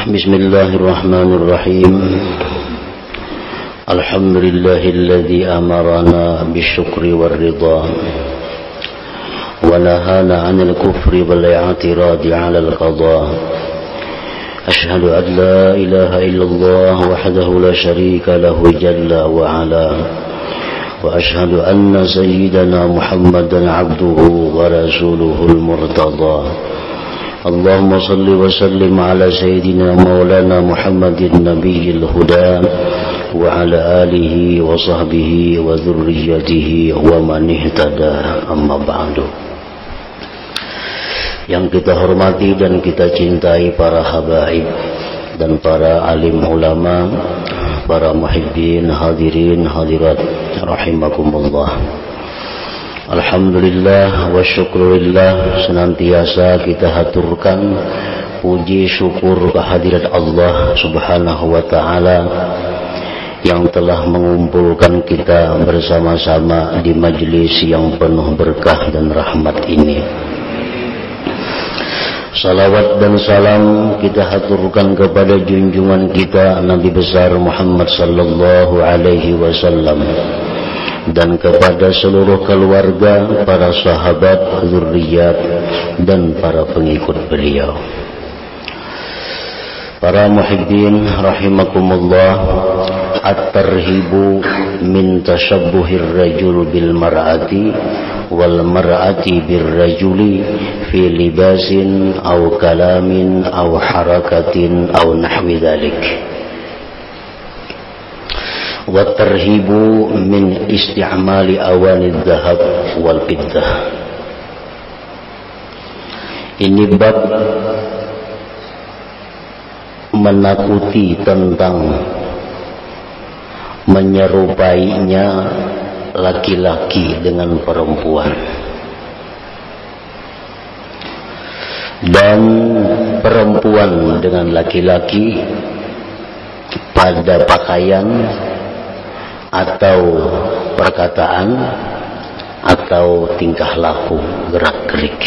Bismillahirrahmanirrahim. Alhamdulillahilladzi amarana bisyukri warridha wa nahana 'anil kufri wal i'tiradi 'alal qadha. Ashhadu an la ilaha illallah wahdahu la syarika lahu jalla wa 'ala. Wa ashhadu anna sayyidana Muhammadan 'abduhu wa rasuluhul murtada. Allahumma salli wa sallim ala sayyidina maulana Muhammadin nabiyil huda wa ala alihi wa sahbihi wa dhurriyyatihi wa man ihtada, amma ba'du. Yang kita hormati dan kita cintai para habaib dan para alim ulama, para muhibbin, hadirin hadirat rahimakumullah. Alhamdulillah wa syukurillah, senantiasa kita haturkan puji syukur kehadirat Allah subhanahu wa ta'ala yang telah mengumpulkan kita bersama-sama di majlis yang penuh berkah dan rahmat ini. Salawat dan salam kita haturkan kepada junjungan kita Nabi besar Muhammad sallallahu alaihi wasallam dan kepada seluruh keluarga, para sahabat, zurriyat dan para pengikut beliau. Para muhibbin rahimakumullah, at-tarhibu min tashabbuhir rajul bil mar'ati wal mar'ati bir rajuli fi libasin aw kalamin aw harakatin aw nahwi dhalik. Wa tarhibu min isti'mali awanid dhahab wal fiddah. Ini bab menakuti tentang menyerupainya laki-laki dengan perempuan dan perempuan dengan laki-laki pada pakaian atau perkataan atau tingkah laku, gerak-gerik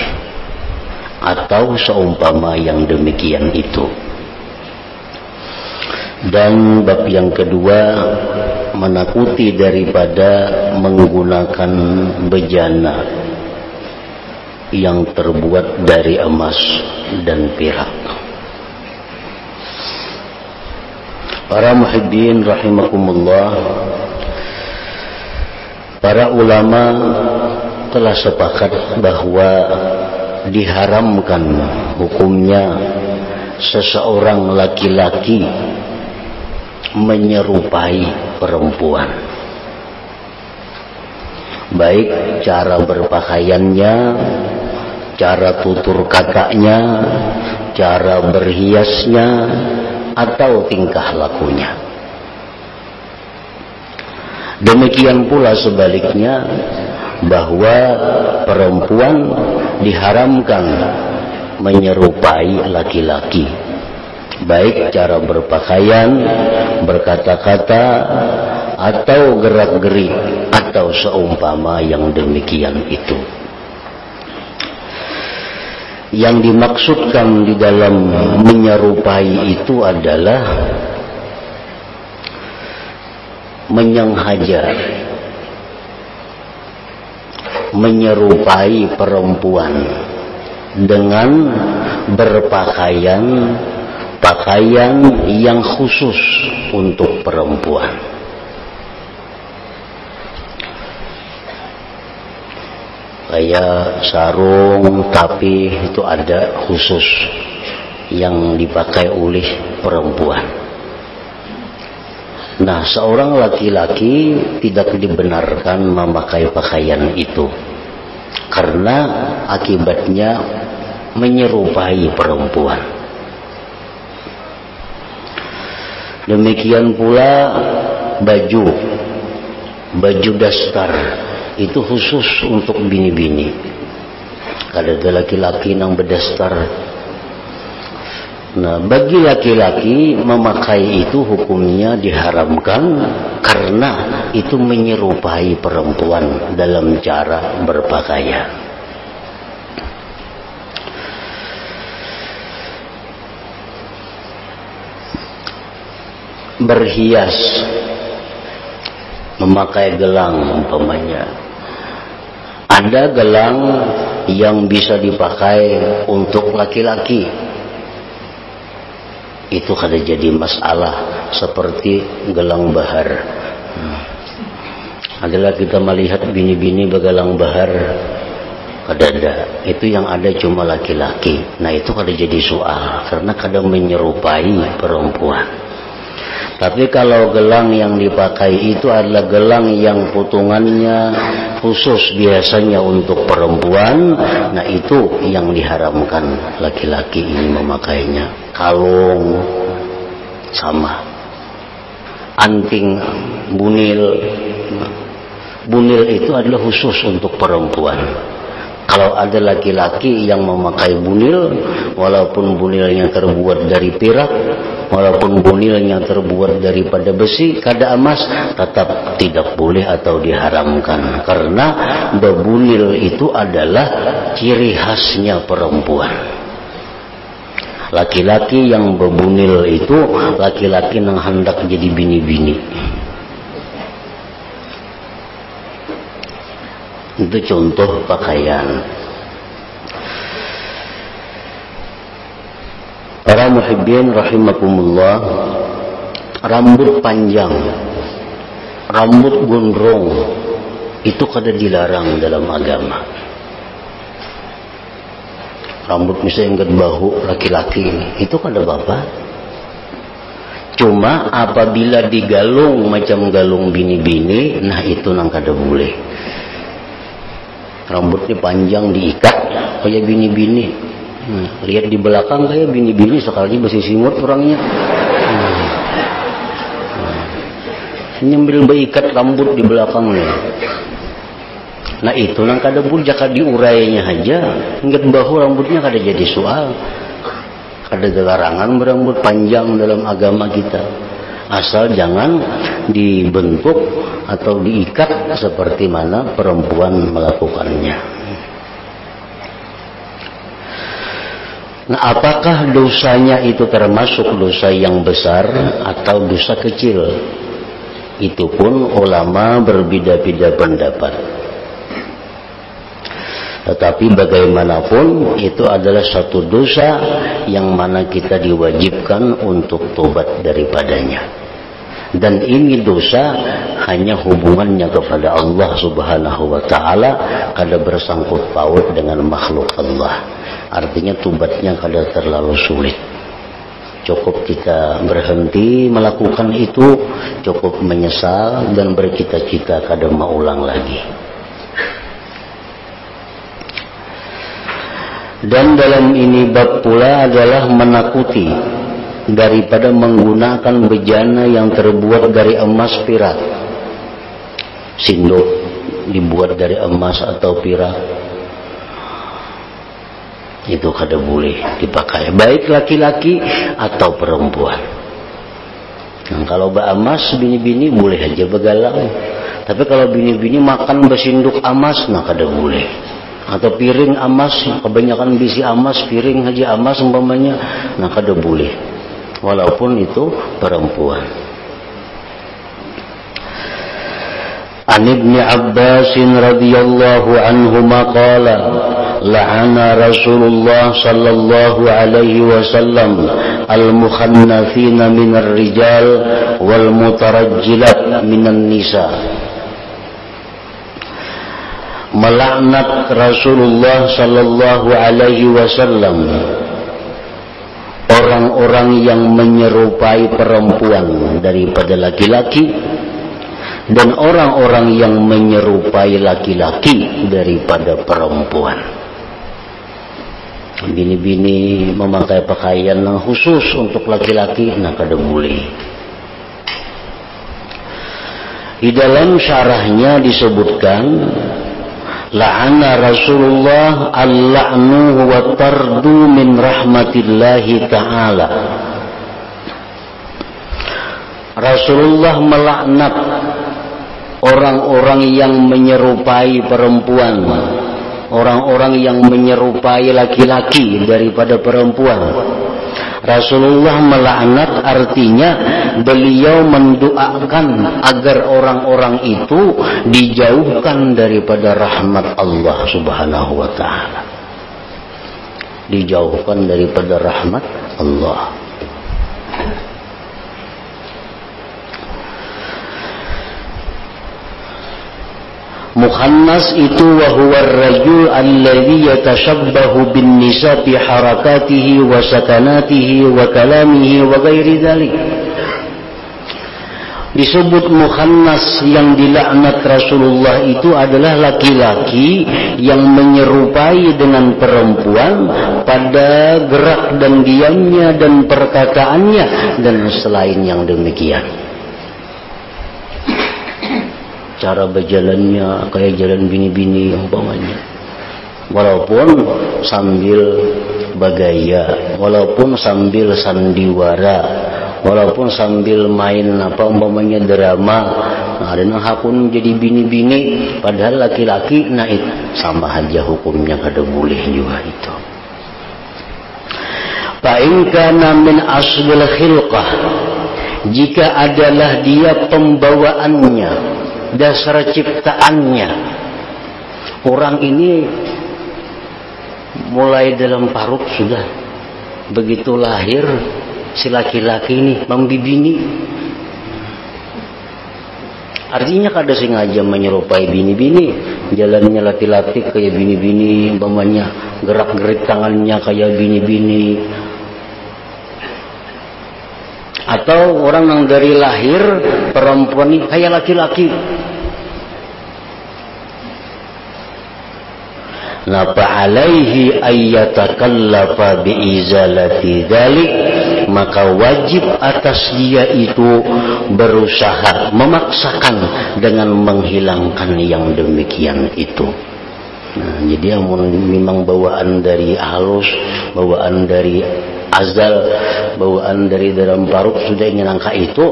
atau seumpama yang demikian itu. Dan bab yang kedua menakuti daripada menggunakan bejana yang terbuat dari emas dan perak. Para muhibbin rahimakumullah, para ulama telah sepakat bahwa diharamkan hukumnya seseorang laki-laki menyerupai perempuan, baik cara berpakaiannya, cara tutur katanya, cara berhiasnya, atau tingkah lakunya. Demikian pula sebaliknya, bahwa perempuan diharamkan menyerupai laki-laki, baik cara berpakaian, berkata-kata, atau gerak-gerik atau seumpama yang demikian itu. Yang dimaksudkan di dalam menyerupai itu adalah menyenghaja, menyerupai perempuan dengan berpakaian yang khusus untuk perempuan. Kayak sarung, tapi itu ada khusus yang dipakai oleh perempuan. Nah, seorang laki-laki tidak dibenarkan memakai pakaian itu karena akibatnya menyerupai perempuan. Demikian pula baju dasar itu khusus untuk bini-bini. Kalau ada laki-laki yang berdastar, nah bagi laki-laki memakai itu hukumnya diharamkan karena itu menyerupai perempuan dalam cara berpakaian. berhias, memakai gelang umpamanya. Ada gelang yang bisa dipakai untuk laki-laki. Itu kada jadi masalah seperti gelang bahar. Adalah kita melihat bini-bini begelang bahar, kada ada. Itu yang ada cuma laki-laki. Nah itu kada jadi soal karena kada menyerupai perempuan. Tapi kalau gelang yang dipakai itu adalah gelang yang potongannya khusus biasanya untuk perempuan, nah itu yang diharamkan laki-laki ini memakainya. Kalung sama, anting, bunil itu adalah khusus untuk perempuan. Kalau ada laki-laki yang memakai bunil, walaupun bunilnya terbuat dari perak, walaupun bunilnya terbuat daripada besi, kada emas, tetap tidak boleh atau diharamkan. Karena bebunil itu adalah ciri khasnya perempuan. Laki-laki yang bebunil itu laki-laki yang hendak jadi bini-bini. Itu contoh pakaian. Para muhibbin rahimakumullah, rambut panjang, rambut gondrong itu kada dilarang dalam agama. Rambut misalnya yang bahu laki-laki ini, itu kada apa-apa. Cuma apabila digalung macam galung bini-bini, nah itu nang kada boleh. Rambutnya panjang diikat kayak bini-bini. Lihat di belakang kayak bini-bini sekali besi simut orangnya. Nyembil beikat rambut di belakangnya. Nah itu nang kada boleh, jaka diurainya aja. Ingat bahu rambutnya kada jadi soal. Kada ada larangan berambut panjang dalam agama kita. Asal jangan dibentuk atau diikat seperti mana perempuan melakukannya. Nah, apakah dosanya itu termasuk dosa yang besar atau dosa kecil? Itu pun ulama berbeda-beda pendapat. Tetapi bagaimanapun itu adalah satu dosa yang mana kita diwajibkan untuk tobat daripadanya. Dan ini dosa hanya hubungannya kepada Allah Subhanahu wa ta'ala, kada bersangkut paut dengan makhluk Allah. Artinya tobatnya kada terlalu sulit. Cukup kita berhenti melakukan itu, cukup menyesal dan bercita-cita kada mau ulang lagi. Dan dalam ini bab pula adalah menakuti daripada menggunakan bejana yang terbuat dari emas perak. Sindok dibuat dari emas atau perak, itu kada boleh dipakai, baik laki-laki atau perempuan. Nah, kalau emas bini-bini boleh aja begalang, tapi kalau bini-bini makan bersinduk emas, nah kada boleh. Atau piring emas, kebanyakan bisi emas, piring aja emas umpamanya, nah kada boleh, walaupun itu perempuan. An Ibnu Abbas radhiyallahu anhuma qala la'ana Rasulullah sallallahu alaihi wasallam al-mukhannathina minar rijal wal mutarajjilat minan nisa. Melaknat Rasulullah sallallahu alaihi wasallam orang-orang yang menyerupai perempuan daripada laki-laki dan orang-orang yang menyerupai laki-laki daripada perempuan. Bini-bini memakai pakaian yang khusus untuk laki-laki, nah kada boleh. Di dalam syarahnya disebutkan la'ana Rasulullah al-la'nu wa tardu min rahmatillahi ta'ala. Rasulullah melaknat orang-orang yang menyerupai perempuan, orang-orang yang menyerupai laki-laki daripada perempuan. Rasulullah melaknat artinya beliau mendoakan agar orang-orang itu dijauhkan daripada rahmat Allah Subhanahu wa taala. Dijauhkan daripada rahmat Allah. Mukhannas itu wa huwa ar-rajul alladhi yatashabbahu bin nisa fi harakatihi wa sakanatihi wa kalamihi wa ghairi dzalik. Disebut mukhannas yang dilaknat Rasulullah itu adalah laki-laki yang menyerupai dengan perempuan pada gerak dan diamnya dan perkataannya dan selain yang demikian. Cara berjalannya kayak jalan bini-bini umpamanya, walaupun sambil bergaya, walaupun sambil sandiwara, walaupun sambil main umpamanya drama, ada yang hakun jadi bini-bini padahal laki-laki, nah itu sama aja hukumnya, kada boleh juga itu. Fa in kana min aslil khilqah, jika adalah dia pembawaannya, dasar ciptaannya, orang ini mulai dalam parut sudah, begitu lahir si laki-laki ini membibini. Artinya kada sengaja menyerupai bini-bini, jalannya laki-laki kayak bini-bini, umpamanya gerak-gerik tangannya kayak bini-bini. Atau orang yang dari lahir perempuan ini kayak laki-laki. Napa alaihi ayyatakallafa biizalati dzalik, maka wajib atas dia itu berusaha memaksakan dengan menghilangkan yang demikian itu. Nah, jadi yang memang bawaan dari halus, bawaan dari azal, bawaan dari dalam parut sudah ingin angka itu.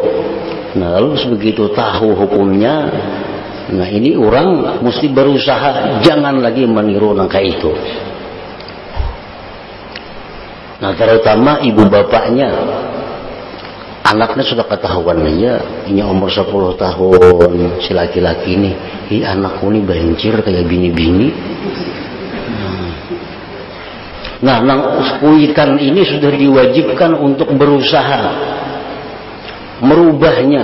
Nah, lalu begitu tahu hukumnya, nah ini orang mesti berusaha jangan lagi meniru angka itu. Nah, terutama ibu bapaknya, anaknya sudah ketahuan aja, ini umur 10 tahun si laki-laki ini, anakku ini banjir kayak bini-bini. Nah, kuitan ini sudah diwajibkan untuk berusaha merubahnya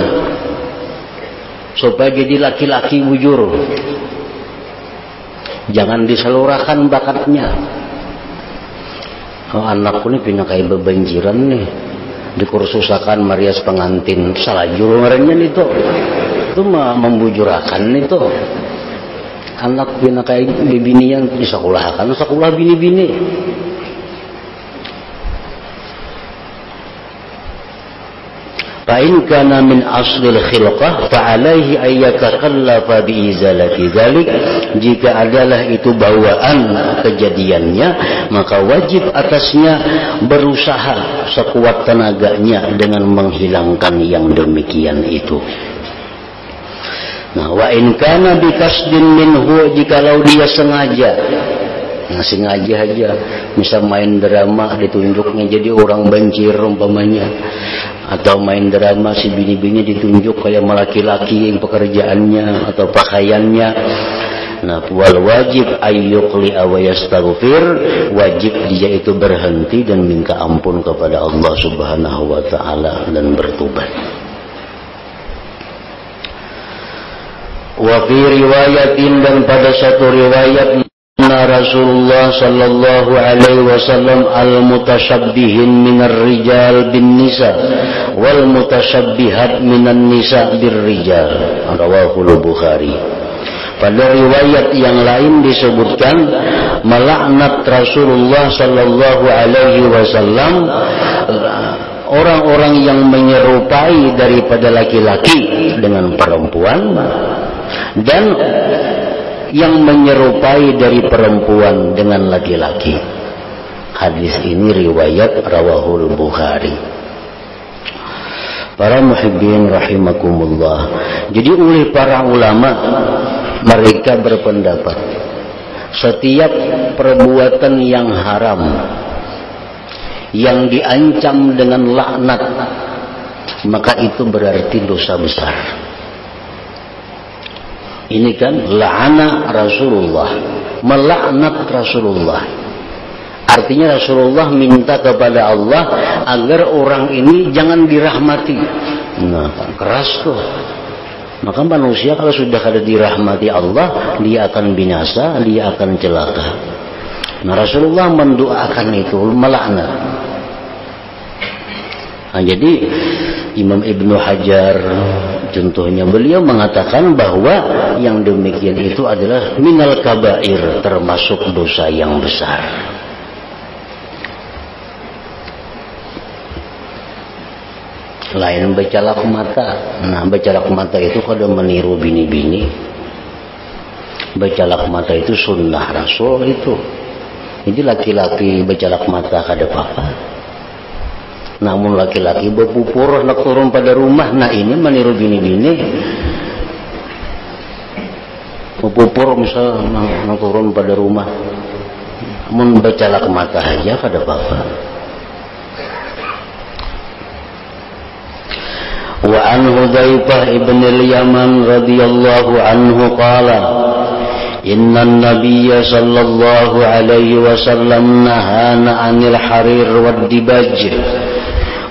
supaya jadi laki-laki bujur. Jangan disalurahkan bakatnya. Oh, anakku ini pindah kayak bebanjiran nih, dikursusakan Marias pengantin salah jurungannya itu mah membujurakan itu. Anak pindah kayak bini yang disekolahkan, sekolah bini-bini. Fa'in kana min aslil khilqah fa'alaihi ayyatakallafa biizalati dzalik, jika adalah itu bawaan kejadiannya, maka wajib atasnya berusaha sekuat tenaganya dengan menghilangkan yang demikian itu. Nah, wa in kana bikasdin minhu, jikalau dia sengaja, nah sengaja aja, misal main drama ditunjuknya jadi orang banjir umpamanya, atau main drama si bini-bini ditunjuk kayak laki-laki yang pekerjaannya atau pakaiannya. Nah, wal wajib ayyuqli wa yastaghfir, wajib dia itu berhenti dan minta ampun kepada Allah Subhanahu wa taala dan bertobat. Wa fi riwayatin, dan pada satu riwayat, Rasulullah sallallahu alaihi wasallam al-mutashabbihin minar rijal bin nisa wal mutashabbihat minan nisa bir rijal, rawahul Bukhari. Pada riwayat yang lain disebutkan melaknat Rasulullah sallallahu alaihi wasallam orang-orang yang menyerupai daripada laki-laki dengan perempuan, dan yang menyerupai dari perempuan dengan laki-laki. Hadis ini riwayat rawahul Bukhari. Para muhibbin rahimakumullah. Jadi oleh para ulama, mereka berpendapat setiap perbuatan yang haram yang diancam dengan laknat, maka itu berarti dosa besar. Ini kan la'ana Rasulullah, melaknat Rasulullah. Artinya Rasulullah minta kepada Allah agar orang ini jangan dirahmati. Nah, keras tuh. Maka manusia kalau sudah kada dirahmati Allah, dia akan binasa, dia akan celaka. Nah, Rasulullah mendoakan itu, melaknat. Nah, jadi Imam Ibnu Hajar contohnya, beliau mengatakan bahwa yang demikian itu adalah minal kabair, termasuk dosa yang besar. Lain becalak mata. Nah, becalak mata itu kada meniru bini-bini. Becalak mata itu sunnah Rasul itu. Jadi laki-laki becalak mata kada apa-apa. Namun laki-laki berpupur nak turun pada rumah, nah ini meniru bini-bini. Berpupur misal nak turun pada rumah, membecalak mata aja kada apa-apa. Wa an Hudzaifah ibn al-Yaman radhiyallahu anhu qala inna an-nabiyya sallallahu alaihi wasallam nahana 'anil harir wad dibaj,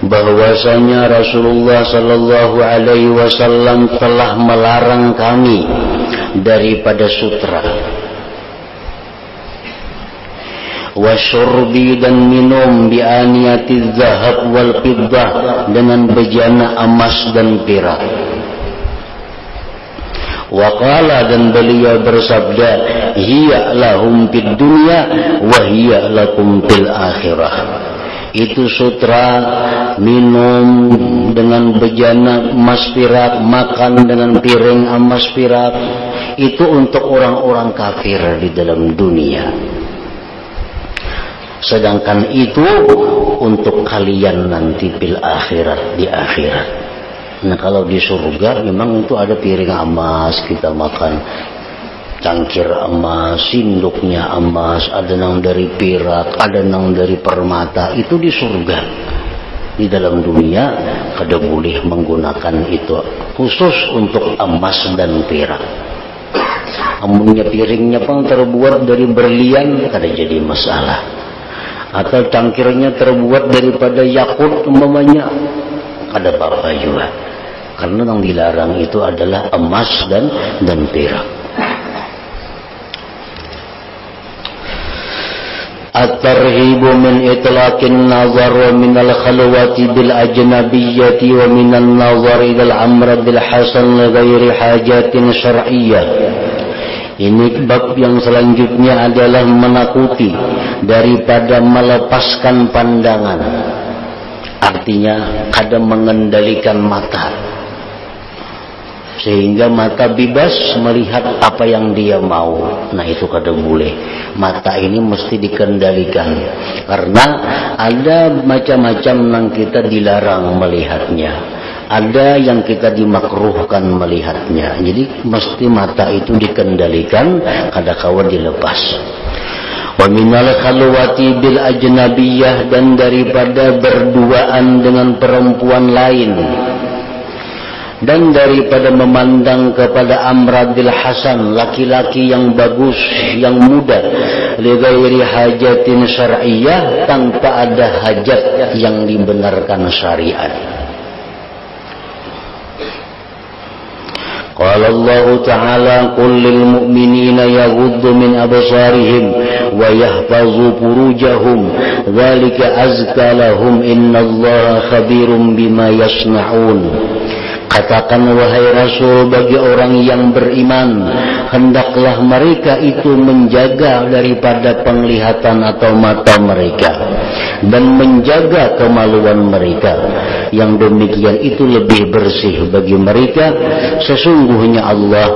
bahwasanya Rasulullah sallallahu alaihi wasallam telah melarang kami daripada sutra, wasyurbi dan minum bi'aniyatiz zahab wal fiddah, dengan bejana emas dan perak. Waqala, dan beliau bersabda, hiya lahum fid dunya wa hiya lakum fil akhirah. Itu sutra, minum dengan bejana emas perak, makan dengan piring emas perak, itu untuk orang-orang kafir di dalam dunia. Sedangkan itu untuk kalian nanti fil akhirat, di akhirat. Nah, kalau di surga memang itu ada piring emas kita makan, cangkir emas, sinduknya emas, ada yang dari perak, ada yang dari permata, itu di surga. Di dalam dunia kada boleh menggunakan itu, khusus untuk emas dan perak. Amunnya piringnya pun terbuat dari berlian, kada jadi masalah. Atau cangkirnya terbuat daripada yakut umpamanya, ada apa-apa juga, karena yang dilarang itu adalah emas dan perak. At-tarhibu min itlaqin nazar wa min al-khalwati bil ajnabiyyati wa min an-nazar ila al-amr bil hasan li ghairi hajatin syar'iyyah. Ini bab yang selanjutnya adalah menakuti daripada melepaskan pandangan. Artinya kada mengendalikan mata, sehingga mata bebas melihat apa yang dia mau. Nah, itu kada boleh. Mata ini mesti dikendalikan, karena ada macam-macam yang kita dilarang melihatnya, ada yang kita dimakruhkan melihatnya. Jadi mesti mata itu dikendalikan, kada kawan dilepas. Wa minal khalwati bil ajnabiyyah, dan daripada berduaan dengan perempuan lain, dan daripada memandang kepada amradil hasan, laki-laki yang bagus, yang muda, li ghairi hajatin syar'iyyah, tanpa ada hajat yang dibenarkan syariat. Qala Allah Ta'ala, qul lil mu'minina yaghuddu min absarihim wa yahfazu furujahum dzalika azka lahum innallaha khabirum bima yasna'un. Katakan wahai Rasul bagi orang yang beriman, hendaklah mereka itu menjaga daripada penglihatan atau mata mereka, dan menjaga kemaluan mereka. Yang demikian itu lebih bersih bagi mereka. Sesungguhnya Allah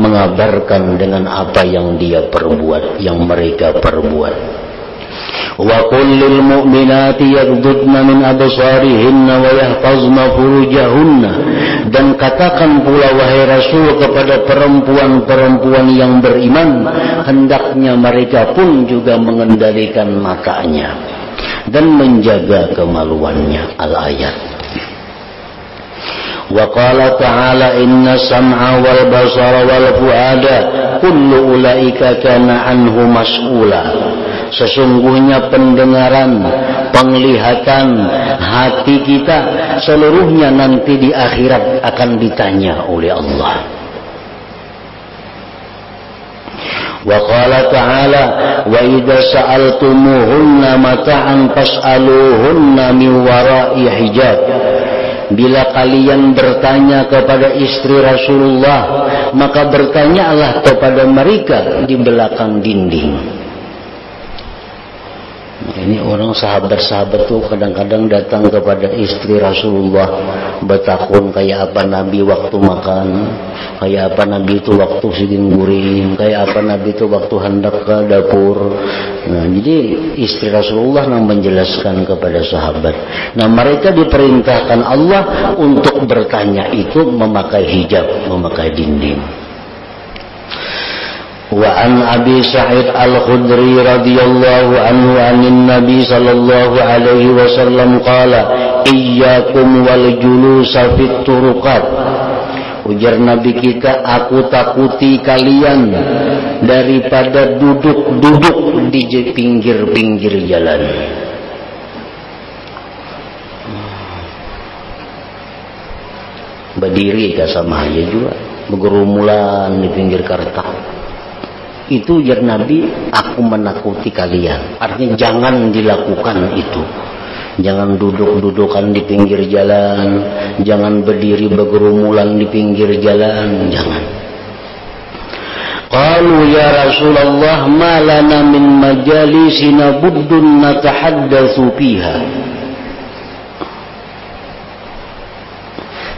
mengabarkan dengan apa yang dia perbuat, yang mereka perbuat. Wa qul lil mu'minati yaghdudna min absarihinna wa yahfazna furujahunna, dan katakan pula wahai Rasul kepada perempuan-perempuan yang beriman, hendaknya mereka pun juga mengendalikan matanya, dan menjaga kemaluannya. Al-ayat. Wa qala ta'ala inna sam'a wal basara wal fuada kullu ulaika kana anhu mas'ula. Sesungguhnya pendengaran, penglihatan, hati kita seluruhnya nanti di akhirat akan ditanya oleh Allah. Wa qala ta'ala wa idza sa'altumuhunna mata'an fas'aluhunna min wara'i hijab. Bila kalian bertanya kepada istri Rasulullah, maka bertanyalah kepada mereka di belakang dinding. Ini orang sahabat-sahabat tuh kadang-kadang datang kepada istri Rasulullah bertakun kayak apa Nabi waktu makan, kayak apa Nabi itu waktu sigin guring, kayak apa Nabi itu waktu hendak ke dapur. Nah, jadi istri Rasulullah yang menjelaskan kepada sahabat. Nah, mereka diperintahkan Allah untuk bertanya itu memakai hijab, memakai dinding. Wa an Abi Sa'id Al-Khudri radhiyallahu anhu anin Nabi sallallahu alaihi wasallam qala iyyakum wal julusa fit turuqat. Ujar Nabi kita, aku takuti kalian daripada duduk-duduk di pinggir-pinggir jalan. Berdiri ke sama aja juga, bergerumulan di pinggir karta. Itu ujar Nabi, aku menakuti kalian. Artinya jangan dilakukan itu. Jangan duduk-dudukan di pinggir jalan, jangan berdiri bergerumulan di pinggir jalan, jangan. Qalu ya Rasulullah ma lana min majalisina buddun natahaddatsu fiha.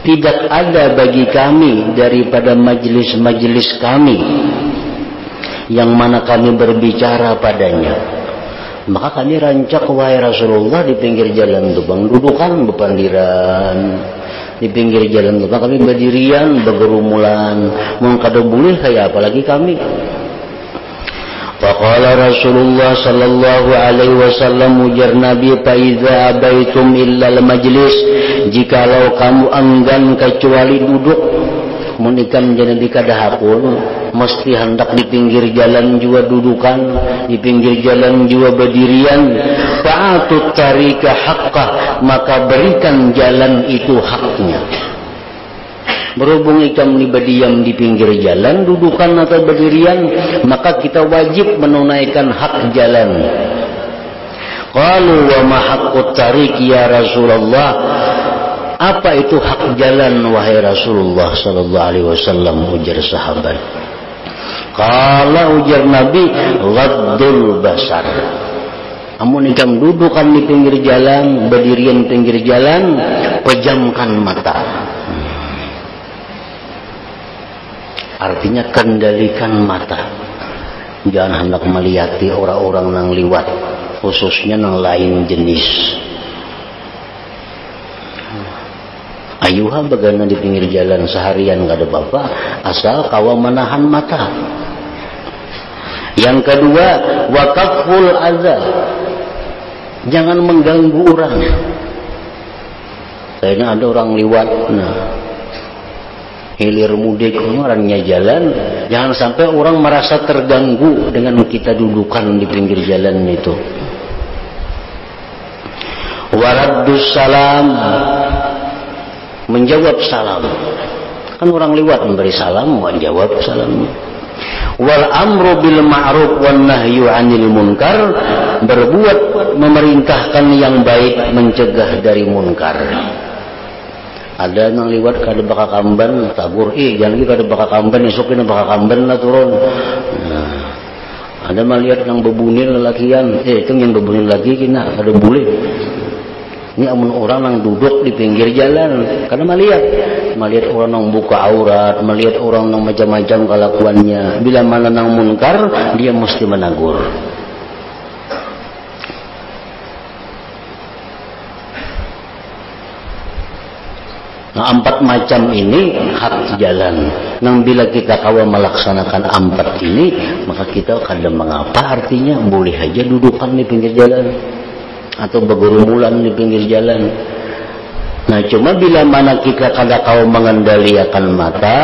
Tidak ada bagi kami daripada majelis-majelis kami yang mana kami berbicara padanya. Maka kami rancak wahai Rasulullah di pinggir jalan itu bang, dudukan berpandiran di pinggir jalan itu bang, kami berdirian bergerumulan, mau kada boleh kayak apalagi kami. Faqala Rasulullah sallallahu alaihi wasallam ujar Nabi fa idza abaitum illa al majlis, jikalau kamu enggan kecuali duduk, munikan jangan dikadahapun, mesti hendak di pinggir jalan juga dudukan, di pinggir jalan juga berdirian. Fa'atut tarika haqqah, maka berikan jalan itu haknya. Berhubung ikam berdiam di pinggir jalan, dudukan atau berdirian, maka kita wajib menunaikan hak jalan. Qalu wa ma haqqut tariq ya Rasulullah. Apa itu hak jalan wahai Rasulullah sallallahu alaihi wasallam, ujar sahabat. Qala ujar Nabi ghaddul basar. Amun ikam dudukan di pinggir jalan, berdirian pinggir jalan, pejamkan mata. Artinya kendalikan mata. Jangan hendak melihati orang-orang yang liwat, khususnya yang lain jenis. Ayuha bagana di pinggir jalan seharian gak ada apa-apa, asal kawa menahan mata. Yang kedua, wakaful adza. Jangan mengganggu orang. Kayaknya ada orang liwat, nah hilir mudik orangnya jalan, jangan sampai orang merasa terganggu dengan kita dudukan di pinggir jalan itu. Waraddus salam, menjawab salam. Kan orang liwat memberi salam, menjawab salamnya. Wal amru bil ma'ruf wan nahyu 'anil munkar, berbuat memerintahkan yang baik, mencegah dari munkar. Ada yang liwat kada baka kamban tabur, jangan lagi kada baka kamban, esok kena baka kamban lah turun. Nah, ada melihat yang bebunil lelakian, itu yang bebunil lagi kena kada boleh. Ini amun orang yang duduk di pinggir jalan, karena melihat orang yang buka aurat, melihat orang yang macam-macam kelakuannya. Bila mana yang munkar, dia mesti menegur. Nah, 4 macam ini hak jalan. Nang bila kita kawa melaksanakan 4 ini, maka kita kada mengapa, artinya boleh aja dudukan di pinggir jalan. atau bergurumulan di pinggir jalan. Nah, cuma bila mana kita kada kau mengendalikan mata,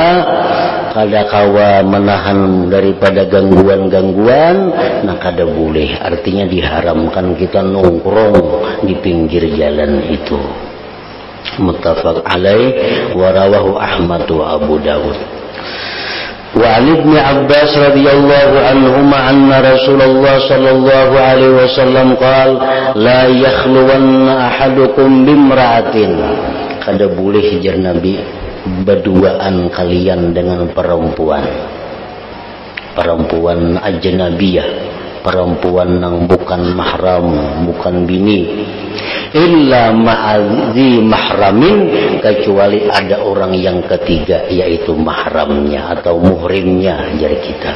kada kau menahan daripada gangguan-gangguan, nah kada boleh. Artinya diharamkan kita nongkrong di pinggir jalan itu. Muttafaq alaih wa rawahu Ahmad wa Abu Dawud. Wa an Ibnu Abbas radhiyallahu anhuma anna Rasulullah sallallahu alaihi wasallam qala la yakhluwanna ahadukum bimra'atin. Kada boleh jar Nabi berduaan kalian dengan perempuan ajnabiyah, perempuan yang bukan mahram, bukan bini, illa ma'adzi mahramin, kecuali ada orang yang ketiga yaitu mahramnya atau muhrimnya jar kita.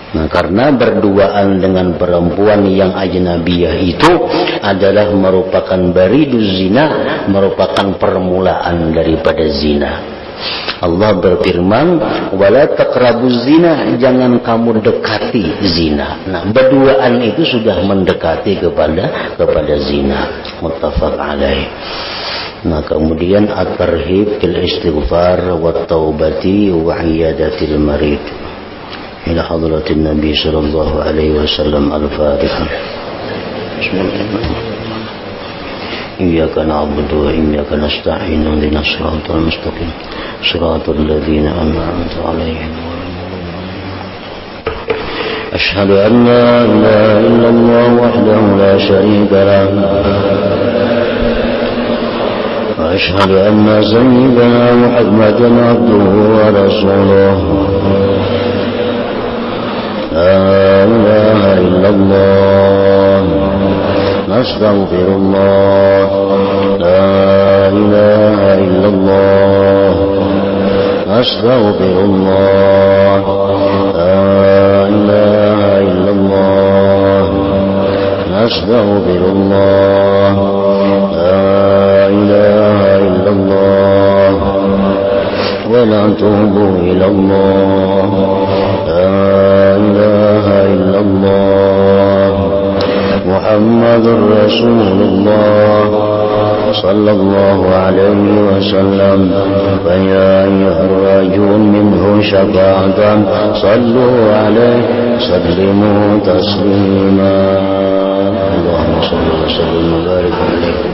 Nah, karena berduaan dengan perempuan yang ajnabiyah itu adalah merupakan bariduz zina, merupakan permulaan daripada zina. Allah berfirman, wala taqrabuz zina, jangan kamu dekati zina. Nah, berduaan itu sudah mendekati kepada zina. Muttafaq alaih. Nah, kemudian at-tarhib fil istighfar wa taubati wa iyadatil marid. Ila hadratin Nabi sallallahu alaihi wasallam al-Fatihah. Bismillahirrahmanirrahim. Iyyaka na'budu wa iyyaka nasta'in. Ihdinas siratal mustaqim. Siratal ladzina an'amta 'alaihim. Asyhadu an la ilaha illallah wahdahu la syarika lah. Wa asyhadu anna sayyidana Muhammadan 'abduhu wa rasuluh. La ilaha illallah. Nastaghfirullah. La ilaha illallah. Nastaghfirullah. La ilaha illallah. Nastaghfirullah. La ilaha illallah. Wa natubu ilallah. La ilaha illallah. Muhammadur Rasulullah sallallahu alaihi wasallam. Fa ya ayyuhar rajulun minhu syafa'atan sallu alaihi sallimu taslima. Allahumma salli wa sallim wa barik alaihi.